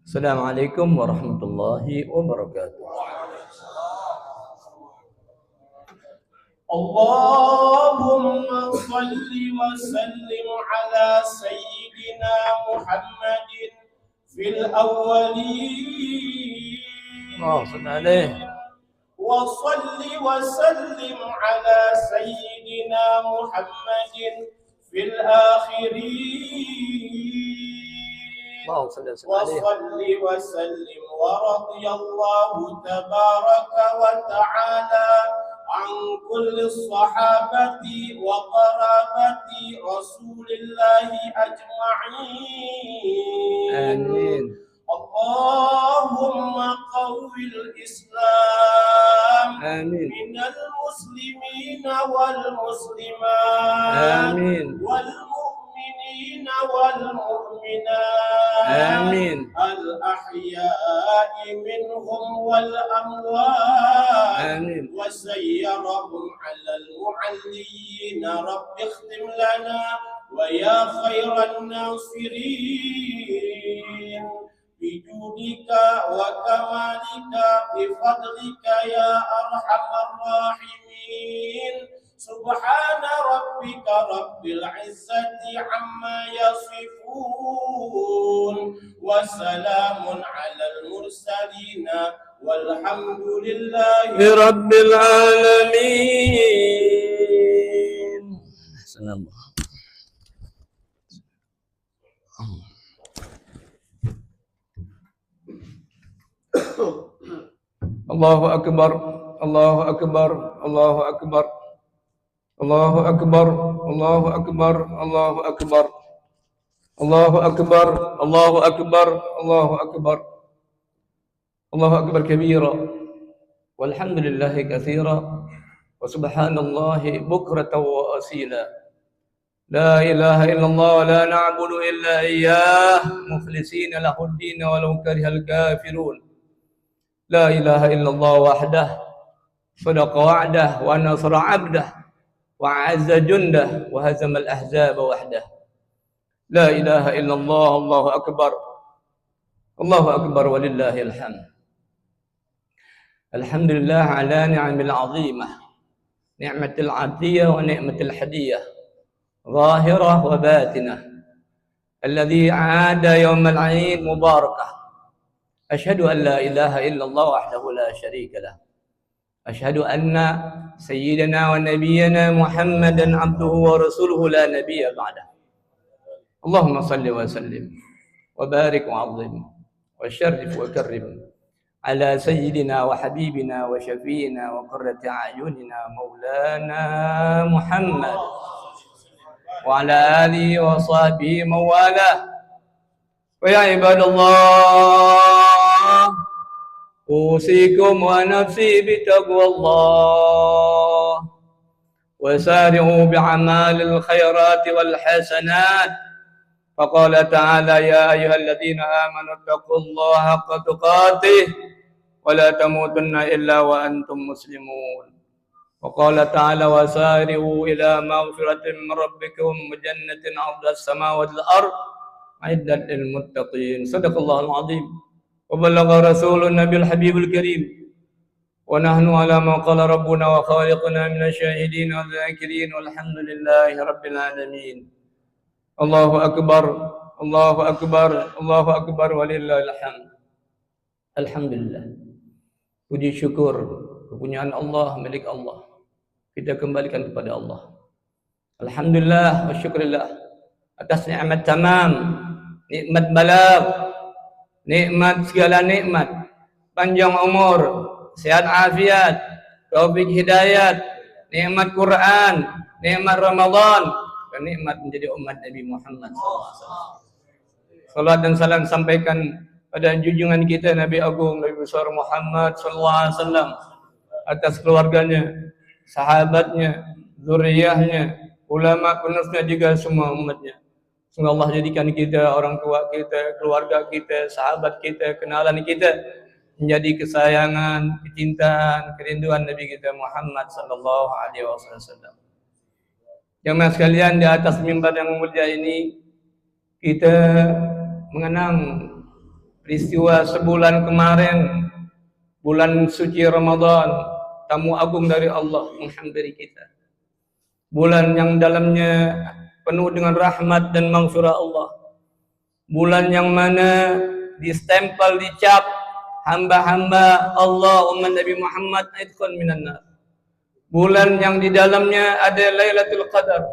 Assalamualaikum warahmatullahi wabarakatuh. Allahumma salli wa sallim ala sayyidina Muhammadin fil awwalin wa salli wa sallim ala sayyidina Muhammadin fil akhirin وصل وسلم ورضي الله تبارك وتعالى عن كل الصحابة وقرابة رسول الله أجمعين آمين. اللهم قوي الإسلام آمين. من المسلمين والمسلمات آمين. والمؤمنين والمؤمنات آمين. الأحياء منهم والأموات آمين. وسيرهم على المعليين رب اختم لنا ويا خير الناصرين بجودك وكمالك بفضلك يا أرحم الراحمين سبحان ربك رب العزة عما يصفون وسلام على المرسلين والحمد لله رب العالمين. Assalamualaikum. Allahu akbar, Allahu akbar, Allahu akbar. Allahu akbar, Allahu akbar, Allahu akbar. Allahu akbar, Allahu akbar, Allahu akbar. Allahu akbar kabira. Walhamdulillahi katsira. Wa subhanallahi bukratan wa asila. La ilaha illallah wa la na'budu illa iyyah mukhlisina lahud-din walau karihal kafirun. La ilaha illallah wahdah sadaqa wa'dah wa nasra 'abdah wa 'azza jundah wa hazama al-ahzaba wahdah. La ilaha illallah, Allahu akbar. Allahu akbar walillahil hamd. Alhamdulillah ala ni'amil 'azimah. Ni'matil 'atiyah wa ni'matil hadiyah. ظاهرة وباطنة الذي عاد يوم العيد مباركة أشهد أن لا إله إلا الله وحده لا شريك له أشهد أن سيدنا ونبينا محمدا عبده ورسوله لا نبي بعده اللهم صل وسلم وبارك وعظم وشرف وكرم على سيدنا وحبيبنا وشفينا وقرة أعيننا مولانا محمد وعلى آله وصحبه موالاه ويا عباد الله أوصيكم ونفسي بتقوى الله وسارعوا بأعمال الخيرات والحسنات فقال تعالى يا أيها الذين آمنوا اتقوا الله حق تقاته ولا تموتن إلا وأنتم مسلمون وقال تعالى وسارعوا إلى مغفرة من ربكم وجنة عرضها السماوات والأرض أعدت للمتقين صدق الله العظيم وبلغ رسول النبي الحبيب الكريم ونحن على ما قال ربنا وخالقنا من الشاهدين والذاكرين والحمد لله رب العالمين الله أكبر الله أكبر الله أكبر ولله الحمد. Alhamdulillah, puji syukur kepunyaan Allah, milik Allah. Kita kembalikan kepada Allah. Alhamdulillah wa syukurillah atas nikmat tamam, nikmat balagh, nikmat segala nikmat, panjang umur, sehat afiat, taufik hidayat, nikmat Quran, nikmat Ramadan, dan nikmat menjadi umat Nabi Muhammad SAW. Salat dan salam sampaikan pada junjungan kita Nabi Agung Nabi besar Muhammad SAW atas keluarganya, sahabatnya, zuriyahnya, ulama penusnya juga semua umatnya. Semoga Allah jadikan kita, orang tua kita, keluarga kita, sahabat kita, kenalan kita menjadi kesayangan, kecintaan, kerinduan Nabi kita Muhammad sallallahu alaihi wasallam. Jemaah sekalian, di atas mimbar yang mulia ini kita mengenang peristiwa sebulan kemarin, bulan suci Ramadan, tamu agung dari Allah menghampiri kita. Bulan yang dalamnya penuh dengan rahmat dan maghfirah Allah. Bulan yang mana distempel, dicap hamba-hamba Allah umat Nabi Muhammad aitqan minan nar. Bulan yang di dalamnya ada Lailatul Qadar.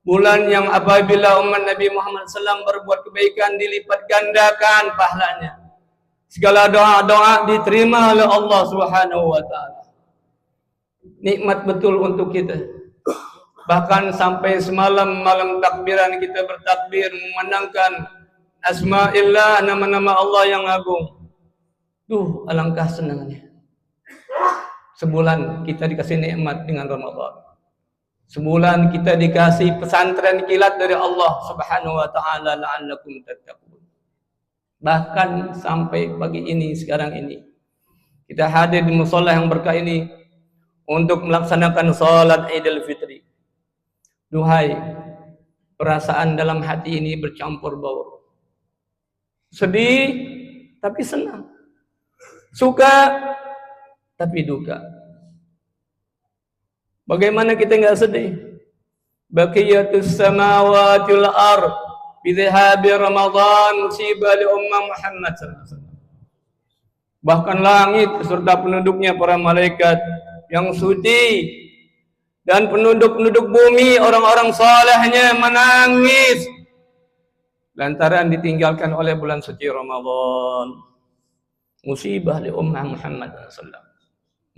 Bulan yang apabila umat Nabi Muhammad SAW berbuat kebaikan dilipat gandakan pahalanya. Segala doa-doa diterima oleh Allah Subhanahu wa taala. Nikmat betul untuk kita. Bahkan sampai semalam malam takbiran kita bertakbir memandangkan asma'illah, nama-nama Allah yang agung. Duh, alangkah senangnya. Sebulan kita dikasih nikmat dengan Ramadan. Sebulan kita dikasih pesantren kilat dari Allah Subhanahu wa taala la'allakum tattaqun. Bahkan sampai pagi ini, sekarang ini, kita hadir di mushola yang berkah ini untuk melaksanakan salat Idul Fitri. Duhai, perasaan dalam hati ini bercampur baur. Sedih tapi senang. Suka tapi duka. Bagaimana kita enggak sedih? Baqiyatus samawati wal ard bi dhahabi Ramadan musibah li ummah Muhammad sallallahu alaihi wasallam. Bahkan langit beserta penduduknya para malaikat yang suci dan penduduk-penduduk bumi orang-orang salehnya menangis lantaran ditinggalkan oleh bulan suci Ramadan. Musibah li ummah Muhammad sallallahu alaihi wasallam.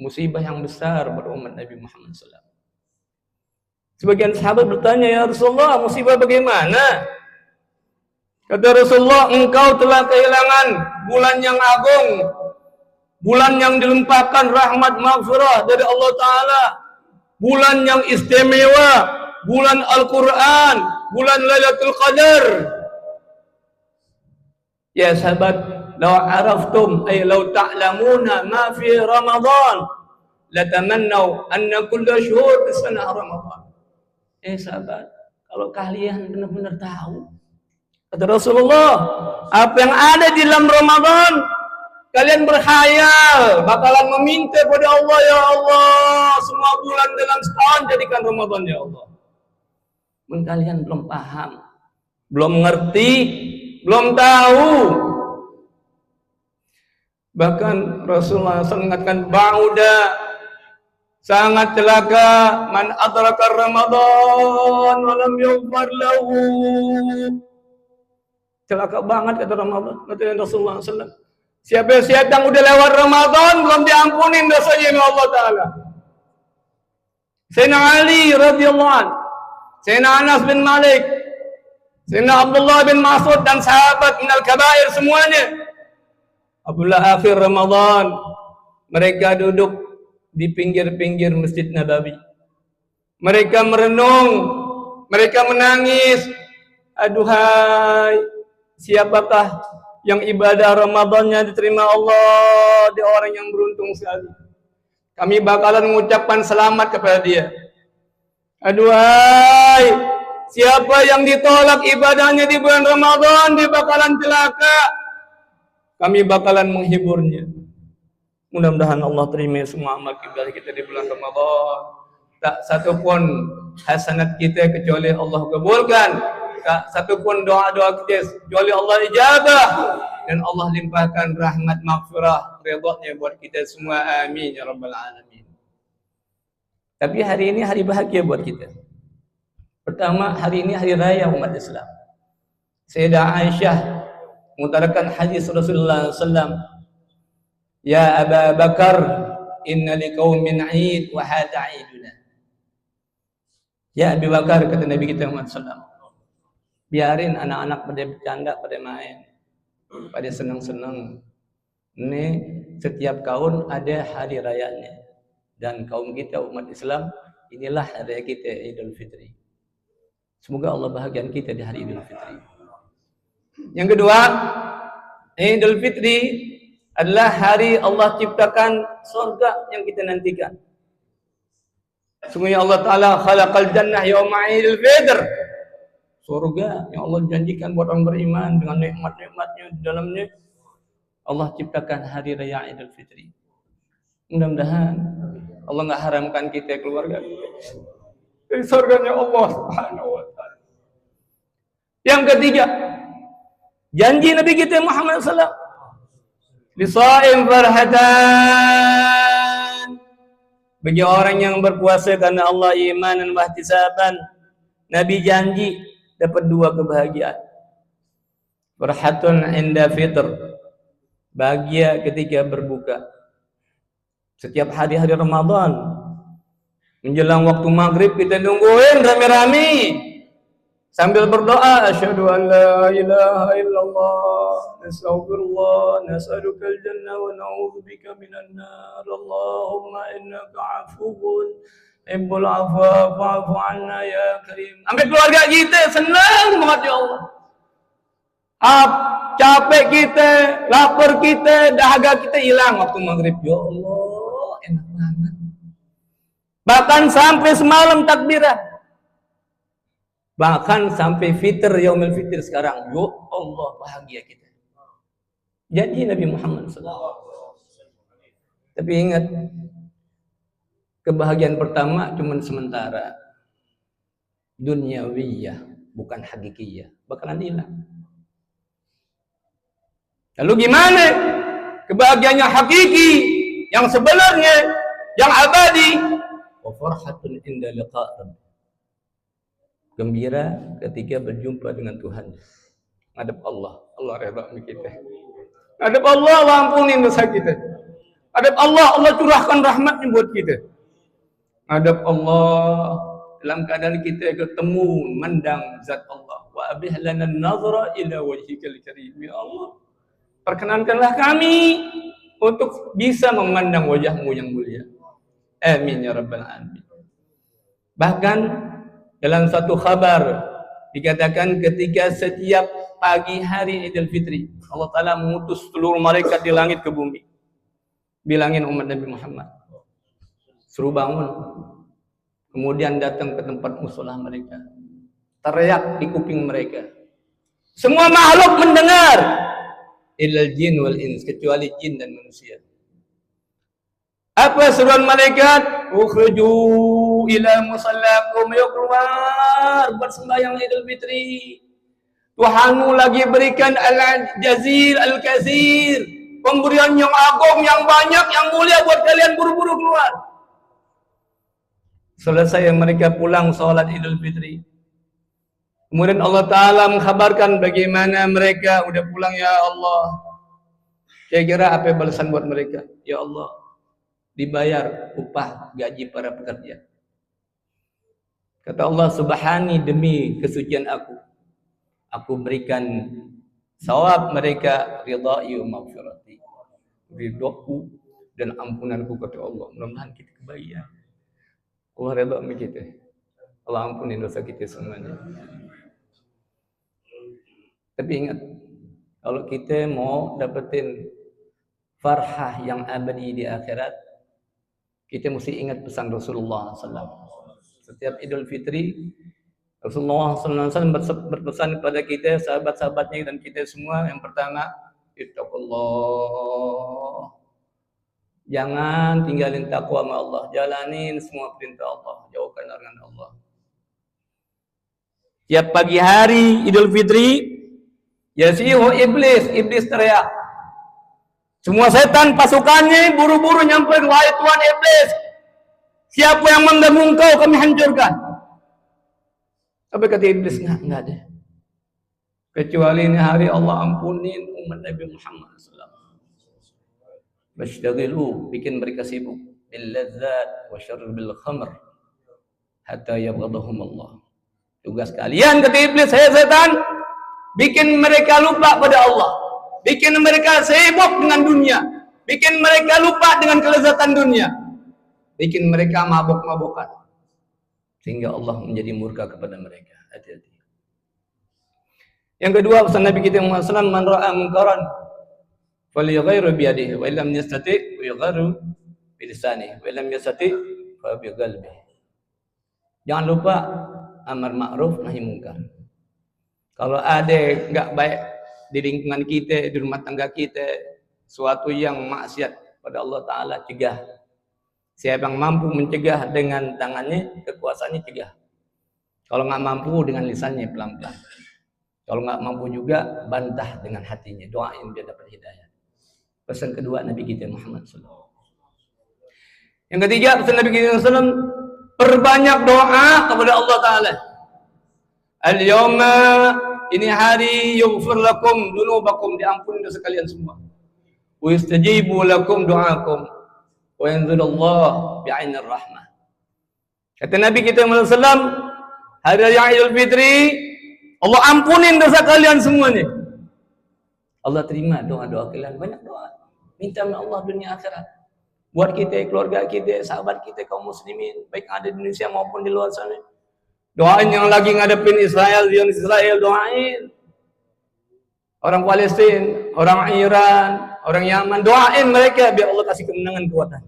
Musibah yang besar pada umat Nabi Muhammad SAW. Sebagian sahabat bertanya, ya Rasulullah, musibah bagaimana? Kata Rasulullah, engkau telah kehilangan bulan yang agung, bulan yang dilimpahkan rahmat maghfirah dari Allah Ta'ala, bulan yang istimewa, bulan Al-Quran, bulan Lailatul Qadar. Ya sahabat, law araftum ay law ta'lamuna ma fi Ramadan latamannaw anna kulla syuhur sana Ramadan. Sahabat, kalau kalian benar-benar tahu, kata Rasulullah, apa yang ada di dalam Ramadan, kalian berkhayal bakalan meminta kepada Allah, ya Allah, semua bulan dalam setahun jadikan Ramadan, ya Allah. Mungkin kalian belum paham, belum mengerti, belum tahu. Bahkan Rasulullah SAW mengatakan, ba'uda, sangat celaka man adraka Ramadan wa lam yughfar lahu. Celaka banget kata Rasulullah SAW. Siapa yang udah lewat Ramadan belum diampunin dosanya oleh Allah Ta'ala. Sayyidina Ali radhiyallahu anhu, Sayyidina Anas bin Malik, Sayyidina Abdullah bin Mas'ud dan sahabat minal kabair semuanya. Apabila akhir Ramadan, mereka duduk di pinggir-pinggir Masjid Nabawi. Mereka merenung, mereka menangis. Aduhai, siapakah yang ibadah Ramadannya diterima Allah? Dia orang yang beruntung sekali. Kami bakalan mengucapkan selamat kepada dia. Aduhai, siapa yang ditolak ibadahnya di bulan Ramadan, dia bakalan celaka. Kami bakalan menghiburnya. Mudah-mudahan Allah terima semua amal ibadah kita di bulan Ramadan. Tak satu pun hasanat kita kecuali Allah kabulkan. Tak satu pun doa-doa kita kecuali Allah ijabah. Dan Allah limpahkan rahmat maghfirah ridha-Nya buat kita semua. Amin ya rabbal alamin. Tapi hari ini hari bahagia buat kita. Pertama, hari ini hari raya umat Islam. Sayyidah Aisyah mengutarakan hadis Rasulullah SAW. Ya Abu Bakar, inna liqaumin 'id wa hadha 'iduna. Ya Abu Bakar, kata Nabi kita Muhammad SAW, biarin anak-anak pada bercanda, pada main, pada senang-senang. Ini setiap tahun ada hari rayanya. Dan kaum kita umat Islam, inilah hari raya kita Idul Fitri. Semoga Allah bahagian kita di hari Idul Fitri. Yang kedua, Idul Fitri adalah hari Allah ciptakan surga yang kita nantikan. Sungguhnya Allah Ta'ala khalaqal jannah yawma Idul Fitr. Surga yang Allah janjikan buat orang beriman dengan nikmat-nikmatnya di dalamnya. Allah ciptakan hari raya Idul Fitri. Mudah-mudahan Allah nggak haramkan kita keluarga dari surganya Allah Subhanahu wa taala. Yang ketiga, janji Nabi kita Muhammad sallallahu alaihi wasallam, "Lisaim farhatan." Bagi orang yang berpuasa karena Allah imanan wa ihtisaban, Nabi janji dapat 2 kebahagiaan. Farhatun inda fitr, bahagia ketika berbuka. Setiap hari-hari Ramadan menjelang waktu maghrib kita nungguin rame-rame sambil berdoa, asyhadu an la ilaha illallah, nastaghfirullah, nas'alukal jannah wa na'udzubika minan nar, Allahumma innaka afuwun tuhibbul afwa fa'fu 'anna ya karim. Sampai keluarga kita senang banget ya Allah. Capek kita, lapar kita, dahaga kita hilang waktu maghrib. Ya Allah, enak banget. Bahkan sampai semalam takbiran. Bahkan sampai fitr, yaumul fitr sekarang. Ya Allah, bahagia kita. Janji Nabi Muhammad SAW. Tapi ingat, kebahagiaan pertama cuma sementara. Dunyawiyah, bukan hakikiyah. Bakalan hilang. Lalu gimana kebahagiaannya hakiki, yang sebenarnya, yang abadi? Wa farhatun inda liqa' rabb. Gembira ketika berjumpa dengan Tuhan. Ngadep Allah, Allah redha sama kita. Ngadep Allah, Allah ampunin dosa kita. Ngadep Allah, Allah curahkan rahmatnya buat kita. Ngadep Allah dalam keadaan kita ketemu mandang zat Allah. Wa abih lana an-nazra ila wajhikal karim. Ya Allah, perkenankanlah kami untuk bisa memandang wajahmu yang mulia. Amin ya rabbal alamin. Bahkan dalam satu khabar dikatakan ketika setiap pagi hari Idul Fitri, Allah Ta'ala mengutus seluruh malaikat di langit ke bumi. Bilangin umat Nabi Muhammad, suruh bangun. Kemudian datang ke tempat musolah mereka. Teriak di kuping mereka. Semua makhluk mendengar. Illal jin wal ins, kecuali jin dan manusia. Apa seruan malaikat? Ukhruju ila musallakum, yuk keluar buat sembahyang Idul Fitri. Tuhanmu lagi berikan al-jazil al-katsir, pemberian yang agung, yang banyak, yang mulia buat kalian, buru-buru keluar. Selesai mereka pulang sholat Idul Fitri. Kemudian Allah Ta'ala mengkhabarkan bagaimana mereka udah pulang. Ya Allah, kira-kira apa balasan buat mereka? Ya Allah, dibayar upah gaji para pekerja. Kata Allah, subhani, demi kesucian aku berikan sawab mereka ridha'i wa maghfirati, ridhaku dan ampunanku, kata Allah. Mudah-mudahan kita kebahagiaan. Allah redha sama kita. Allah ampunin dosa kita semuanya. Tapi ingat, kalau kita mau dapetin farhah yang abadi di akhirat, kita mesti ingat pesan Rasulullah SAW. Setiap Idul Fitri, Rasulullah SAW berpesan kepada kita, sahabat-sahabatnya dan kita semua. Yang pertama, ittaqullah. Jangan tinggalin takwa sama Allah. Jalanin semua perintah Allah. Jauhkan larangan Allah. Tiap pagi hari Idul Fitri, yasihu iblis teriak. Semua setan pasukannya buru-buru nyampe, wahai Tuhan iblis, siapa yang mengganggu engkau kami hancurkan. Tapi kata iblis, enggak ada. Kecuali ini hari Allah ampunin umat Nabi Muhammad SAW. Bashtaghilu, bikin mereka sibuk bil ladzat wa syarbil khamr hatta yabghadahum Allah. Tugas kalian, kata iblis, saya setan, bikin mereka lupa pada Allah, bikin mereka sibuk dengan dunia, bikin mereka lupa dengan kelezatan dunia, bikin mereka mabok-mabokan, sehingga Allah menjadi murka kepada mereka. Hati-hati. Yang kedua, pesan Nabi kita Muhammad SAW, man ra'a munkaran falyughayyirhu bi yadihi wa illam yastati' yughayyiru bi lisanihi wa illam yastati' fa bi qalbihi. Jangan lupa amar ma'ruf nahi munkar. Kalau ada enggak baik di lingkungan kita, di rumah tangga kita, suatu yang maksiat pada Allah Ta'ala, cegah. Siapa yang mampu mencegah dengan tangannya, kekuasaannya, cegah. Kalau nggak mampu dengan lisannya, pelan-pelan. Kalau nggak mampu juga, bantah dengan hatinya, doain biar dapat hidayah. Pesan kedua Nabi kita Muhammad SAW. Yang ketiga, pesan Nabi kita SAW, perbanyak doa kepada Allah Ta'ala. Al-yawma, ini hari yughfir lakum dunubakum, diampuni dosa kalian semua. Wa yastajibu lakum du'akum wa yanzilullah bi'ainir rahmah. Kata Nabi kita Muhammad SAW, hari raya Idul Fitri, Allah ampunin dosa kalian semuanya. Allah terima doa-doa kalian, banyak doa. Minta sama Allah dunia akhirat. Buat kita, keluarga kita, sahabat kita, kaum muslimin, baik ada di Indonesia maupun di luar sana. Doain yang lagi ngadepin Israel, doain. Orang Palestina, orang Iran, orang Yaman, doain mereka biar Allah kasih kemenangan, kekuatan.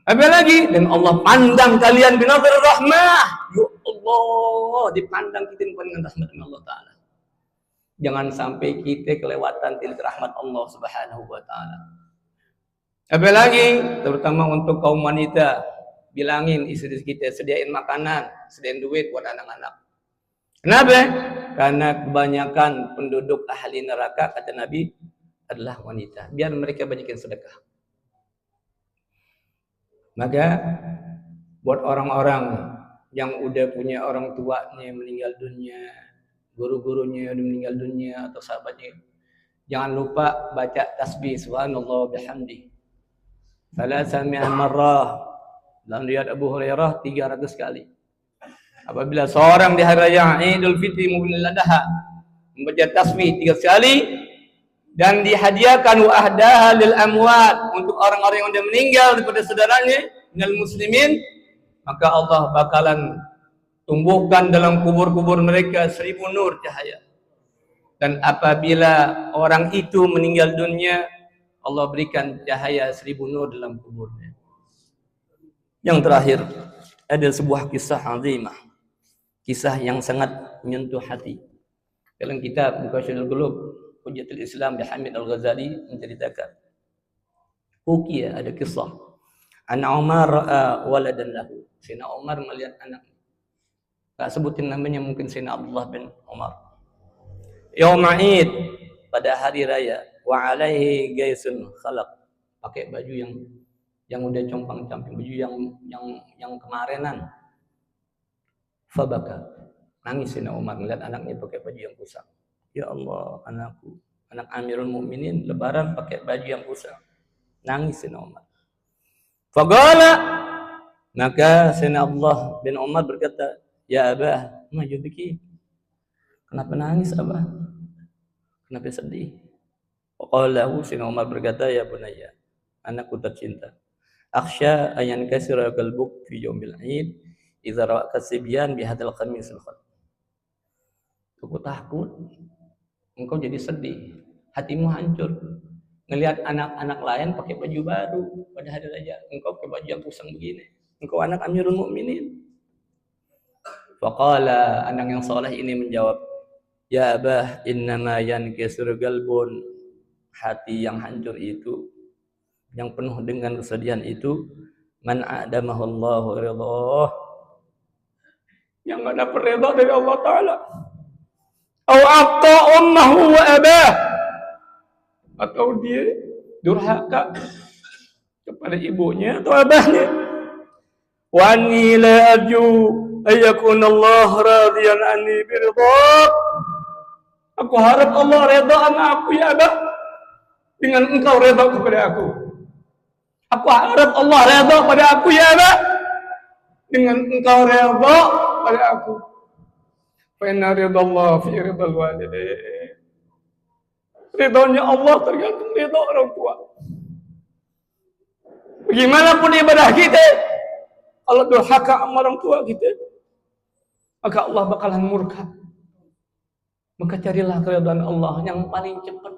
Apalagi, dan Allah pandang kalian binazar rahmah. Ya Allah, dipandang kita dengan rahmat Allah Ta'ala. Jangan sampai kita kelewatan tilik rahmat Allah Subhanahu wa Ta'ala. Apalagi, terutama untuk kaum wanita, bilangin istri kita, sediain makanan, sediain duit buat anak-anak. Kenapa? Karena kebanyakan penduduk ahli neraka, kata Nabi, adalah wanita. Biar mereka banyakin sedekah. Maka, buat orang-orang yang udah punya orang tuanya meninggal dunia, guru-gurunya udah meninggal dunia, atau sahabatnya, jangan lupa baca tasbih subhanallah bihamdi. Salasami'an marrah. Dalam riwayat Abu Hurairah 300 kali. Apabila seorang di hari raya Idul Fitri maupun Idul Adha membaca tasbih 3 kali dan dihadiahkan wa ahdaha lil amwat, untuk orang-orang yang sudah meninggal daripada saudaranya minal muslimin, maka Allah bakalan tumbuhkan dalam kubur-kubur mereka 1000 nur cahaya. Dan apabila orang itu meninggal dunia, Allah berikan cahaya 1000 nur dalam kuburnya. Yang terakhir, ada sebuah kisah azimah. Kisah yang sangat menyentuh hati. Dalam kitab Muqasyidul Qulub, Hujjatul Islam di Hamid Al-Ghazali menceritakan. Ukiya, ada kisah. An Umar ra'a waladan lahu. Sayyidina Umar melihat anak. Tak sebutin namanya, mungkin Sayyidina Abdullah bin Umar. Yauma Id, pada hari raya, wa alaihi gaisun khalaq. Pakai baju yang udah compang-camping, baju yang kemarinan. Fabaka, nangis Sayyidina Umar melihat anaknya pakai baju yang kusam. Ya Allah, anakku, anak Amirul Mukminin lebaran pakai baju yang kusam. Nangis Sayyidina Umar. Faqala, maka Sayyidina Abdullah bin Umar berkata, ya Abah, ma yubiki? Kenapa nangis Abah? Kenapa sedih? Faqala lahu, Sayyidina Umar berkata, ya bunayya, anakku tercinta. Akhsha ayan kasira qalbuk fi yaumil Id idza ra'aka sibyan bihadzal qamis al-khad. Aku takut engkau jadi sedih, hatimu hancur ngelihat anak-anak lain pakai baju baru pada hari raya, engkau pakai baju yang kusam begini. Engkau anak Amirul Mukminin. Faqala, anak yang saleh ini menjawab, ya Abah, innama yankasir qalbun, hati yang hancur itu, yang penuh dengan kesedihan itu, man a'damahu Allahu ridhah, yang enggak dapat ridha dari Allah Ta'ala. Au aqta ummuhu wa abah, atau dia durhaka kepada ibunya atau abahnya. Wa anni la arju ayyakun Allah radiyan anni biridhah. Aku harap Allah redha sama aku ya Abah, dengan engkau redha kepada aku. Aku harap Allah redha pada aku ya Abah, dengan engkau redha pada aku. Fa inna ridallah fi ridal walidain. Ridhonya Allah tergantung ridho orang tua. Bagaimanapun ibadah kita, kalau durhaka sama orang tua kita, maka Allah bakalan murka. Maka carilah keridhaan Allah yang paling cepat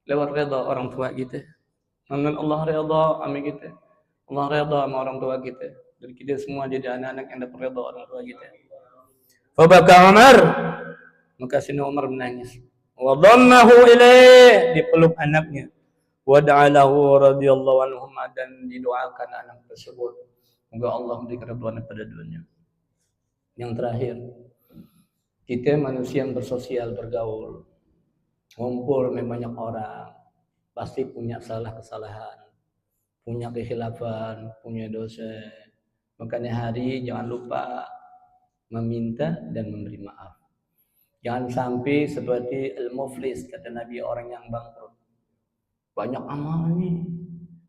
lewat ridha orang tua kita. Namun Allah ridha sama kita, Allah ridha sama orang tua kita, dan kita semua jadi anak-anak yang dapat ridha orang tua kita. Fabaka Umar, maka Sayyidina Umar menangis. wa dhammahu ilaih, dipeluk anaknya, wa da'alahu radhiyallahu anhu, dan didoakan anak tersebut semoga Allah memberi keridhaan pada dunia. Yang terakhir, kita manusia yang bersosial, bergaul, ngumpul dengan banyak orang, pasti punya kesalahan, punya kekhilafan, punya dosa. Makanya hari jangan lupa meminta dan memberi maaf. Jangan sampai seperti al-muflis, kata Nabi, orang yang bangkrut. Banyak amalnya,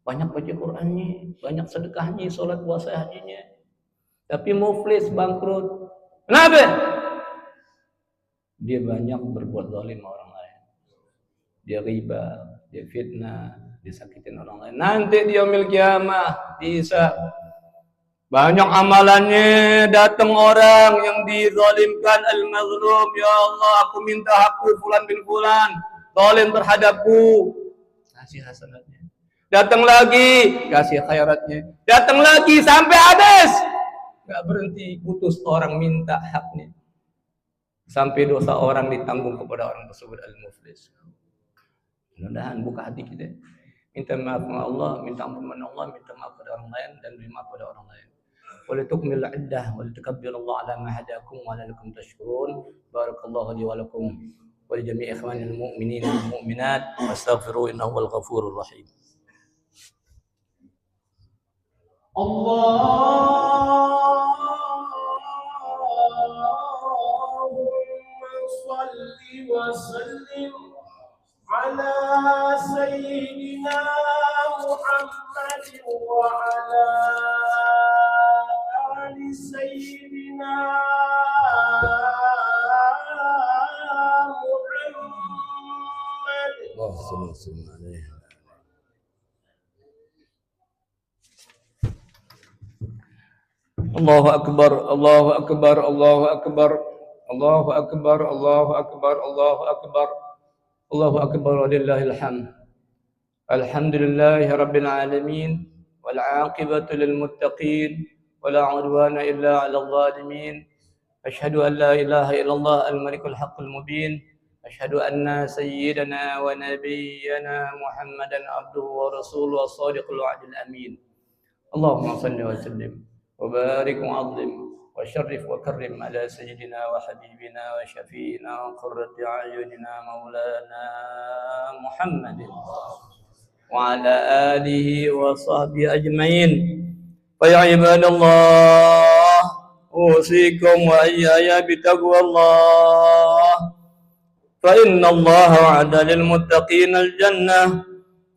banyak baca Qur'annya, banyak sedekahnya, solat puasa hajinya, tapi muflis, bangkrut. Kenapa? Dia banyak berbuat zalim orang lain. Dia riba, dia fitnah, dia sakitin orang lain. Nanti di yaumil kiamah dihisab. Banyak amalannya, datang orang yang dizalimkan, al-mazlum, ya Allah aku minta hakku fulan bin fulan, zalim terhadapku, kasih hasanatnya. Datang lagi, kasih khairatnya. Datang lagi sampai habis. Enggak berhenti, putus orang minta haknya. Sampai dosa orang ditanggung kepada orang tersebut, al-muflis. Mudah-mudahan buka hati kita. Minta maaf kepada Allah, minta ampun kepada Allah, minta maaf kepada orang lain, dan beri maaf kepada orang lain. ولتكمل العدة ولتكبر الله على ما هداكم ولعلكم تشكرون. بارك الله لي ولكم ولجميع إخواني المؤمنين والمؤمنات واستغفروه إنه هو الغفور الرحيم. اللهم صل وسلم على سيدنا محمد وعلى آل سيدنا محمد. اللهم صل عليه. الله أكبر الله أكبر الله أكبر الله أكبر الله أكبر الله أكبر الله أكبر ولله الحمد. الحمد لله رب العالمين والعاقبة للمتقين ولا عدوان إلا على الظالمين. أشهد أن لا إله إلا الله الملك الحق المبين. أشهد أن سيدنا ونبينا محمدا عبده ورسوله الصادق الوعد الأمين. اللهم صل وسلم وبارك وعظم وشرف وكرم على سيدنا وحبيبنا وشفينا وقرة أعيننا مولانا محمد وعلى آله وصحبه أجمعين. فيا عباد الله أوصيكم وإياي بتقوى الله، فإن الله وعد للمتقين الجنة،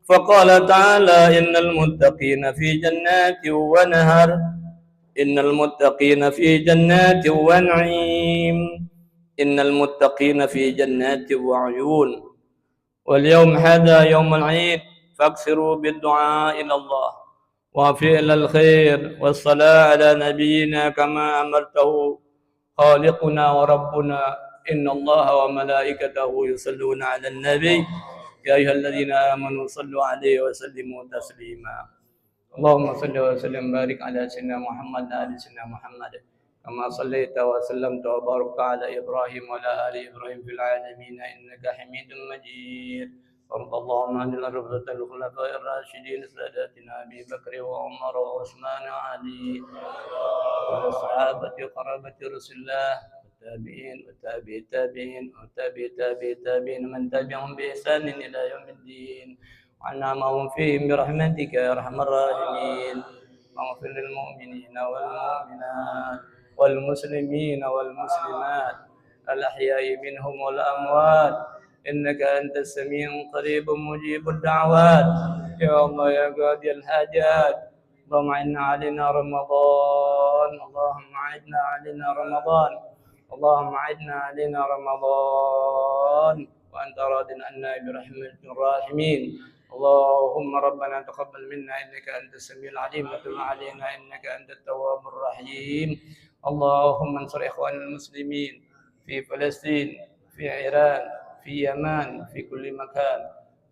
فقال تعالى إن المتقين في جنات ونهر، إن المتقين في جنات ونعيم، إن المتقين في جنات وعيون. واليوم هذا يوم العيد، فاكثروا بالدعاء إلى الله وفعل الخير والصلاة على نبينا كما أمرته خالقنا وربنا. إن الله وملائكته يصلون على النبي يا أيها الذين آمنوا صلوا عليه وسلموا تسليما. اللهم صل وسلم وبارك على سيدنا محمد وآل سيدنا محمد كما صليت وسلمت وباركت على إبراهيم وعلى آل إبراهيم في العالمين إنك حميد مجيد. وارض اللهم عن الأربعة الخلفاء الراشدين ساداتنا أبي بكر وعمر وعثمان وعلي والصحابة قرابة رسول الله والتابعين وتابع التابعين وتابع تابع التابعين من تبعهم بإحسان إلى يوم الدين، وعنا معهم فيهم برحمتك يا أرحم الراحمين. واغفر للمؤمنين والمؤمنات والمسلمين والمسلمات الأحياء منهم والأموات إنك أنت السميع قريب مجيب الدعوات. يا الله يا قاضي الحاجات، اللهم أعنا علينا رمضان، اللهم أعنا علينا رمضان، اللهم أعنا علينا رمضان وأنت راض عنا برحمتك الراحمين. اللهم ربنا تقبل منا إنك أنت السميع العليم وتب علينا إنك أنت التواب الرحيم. اللهم انصر إخوان المسلمين في فلسطين، في إيران، في يمن، في كل مكان.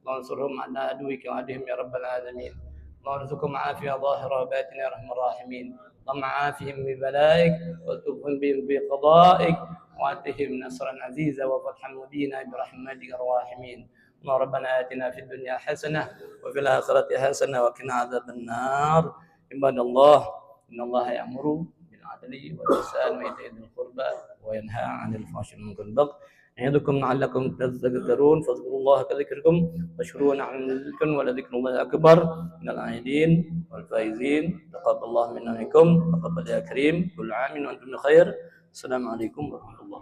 اللهم انصرهم على عدوك وعدهم يا رب العالمين. اللهم ارزقهم عافية ظاهرة وباطنة يا أرحم الراحمين. اللهم عافهم ببلائك والتبهم بهم بقضائك وآتهم نصرا عزيزا وفتحا مبينا برحمتك الراحمين. اللهم ربنا آتنا في الدنيا حسنة وفي الآخرة حسنة وقنا عذاب النار. عباد الله إن الله يأمر بالعدل والإحسان وإيتاء ذي القربى وينهى عن الفحشاء والمنكر والبغي يعظكم لعلكم تذكرون فاذكروا الله كذكركم واشكروه نعم ذكركم ولذكر الله أكبر. من العائدين والفائزين تقبل الله منا ومنكم تقبل يا كريم كل عام وأنتم بخير. السلام عليكم ورحمة الله.